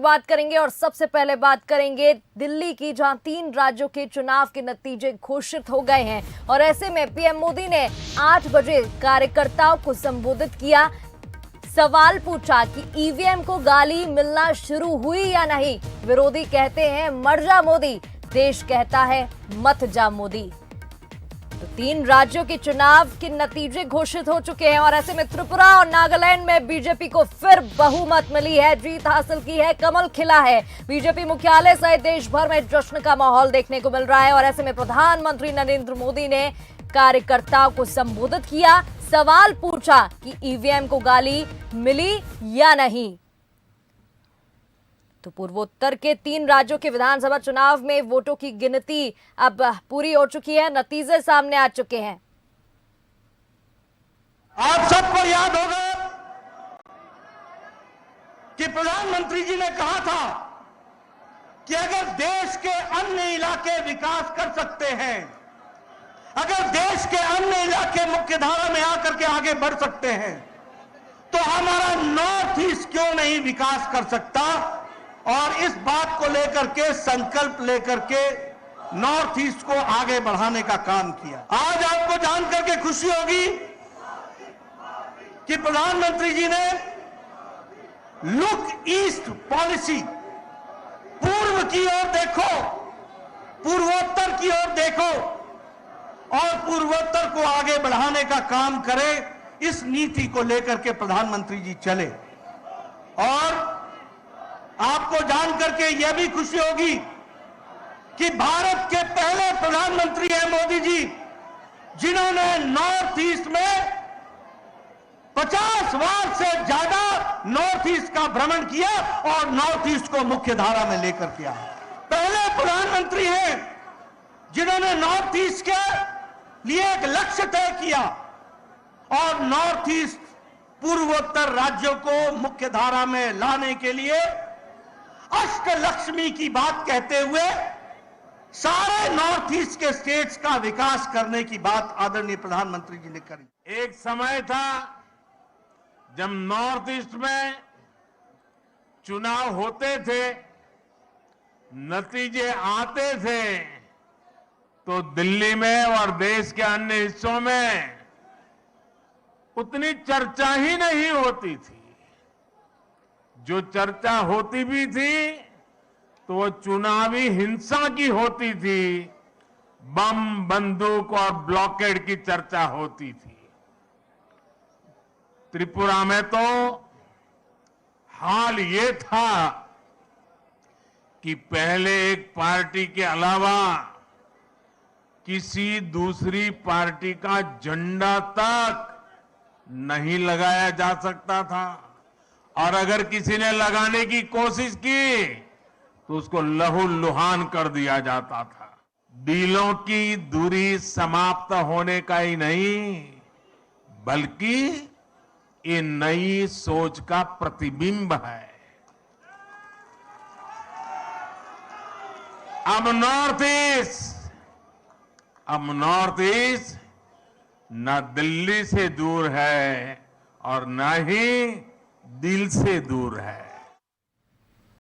बात करेंगे और सबसे पहले बात करेंगे दिल्ली की, जहां 3 राज्यों के चुनाव के नतीजे घोषित हो गए हैं और ऐसे में पीएम मोदी ने 8 बजे कार्यकर्ताओं को संबोधित किया। सवाल पूछा कि ईवीएम को गाली मिलना शुरू हुई या नहीं। विरोधी कहते हैं मर जा मोदी, देश कहता है मत जा मोदी। तो 3 राज्यों के चुनाव के नतीजे घोषित हो चुके हैं और ऐसे में त्रिपुरा और नागालैंड में बीजेपी को फिर बहुमत मिली है, जीत हासिल की है, कमल खिला है। बीजेपी मुख्यालय सहित देश भर में जश्न का माहौल देखने को मिल रहा है और ऐसे में प्रधानमंत्री नरेंद्र मोदी ने कार्यकर्ताओं को संबोधित किया, सवाल पूछा कि ईवीएम को गाली मिली या नहीं। तो पूर्वोत्तर के 3 राज्यों के विधानसभा चुनाव में वोटों की गिनती अब पूरी हो चुकी है, नतीजे सामने आ चुके हैं। आप सबको याद होगा कि प्रधानमंत्री जी ने कहा था कि अगर देश के अन्य इलाके विकास कर सकते हैं, अगर देश के अन्य इलाके मुख्यधारा में आकर के आगे बढ़ सकते हैं, तो हमारा नॉर्थ ईस्ट क्यों नहीं विकास कर सकता। और इस बात को लेकर के संकल्प लेकर के नॉर्थ ईस्ट को आगे बढ़ाने का काम किया। आज आपको जानकर के खुशी होगी कि प्रधानमंत्री जी ने लुक ईस्ट पॉलिसी, पूर्व की ओर देखो, पूर्वोत्तर की ओर देखो और पूर्वोत्तर को आगे बढ़ाने का काम करे, इस नीति को लेकर के प्रधानमंत्री जी चले। और आपको जानकर के यह भी खुशी होगी कि भारत के पहले प्रधानमंत्री हैं मोदी जी, जिन्होंने नॉर्थ ईस्ट में 50 बार से ज्यादा नॉर्थ ईस्ट का भ्रमण किया और नॉर्थ ईस्ट को मुख्य धारा में लेकर के आए। पहले प्रधानमंत्री हैं जिन्होंने नॉर्थ ईस्ट के लिए एक लक्ष्य तय किया और नॉर्थ ईस्ट पूर्वोत्तर राज्यों को मुख्य धारा में लाने के लिए अष्टलक्ष्मी की बात कहते हुए सारे नॉर्थ ईस्ट के स्टेट्स का विकास करने की बात आदरणीय प्रधानमंत्री जी ने करी। एक समय था जब नॉर्थ ईस्ट में चुनाव होते थे, नतीजे आते थे, तो दिल्ली में और देश के अन्य हिस्सों में उतनी चर्चा ही नहीं होती थी। जो चर्चा होती भी थी तो वो चुनावी हिंसा की होती थी, बम, बंदूक और ब्लॉकेड की चर्चा होती थी। त्रिपुरा में तो हाल ये था कि पहले एक पार्टी के अलावा किसी दूसरी पार्टी का झंडा तक नहीं लगाया जा सकता था और अगर किसी ने लगाने की कोशिश की तो उसको लहूलुहान कर दिया जाता था। दिलों की दूरी समाप्त होने का ही नहीं, बल्कि ये नई सोच का प्रतिबिंब है। अब नॉर्थ ईस्ट न दिल्ली से दूर है और न ही दिल से दूर है।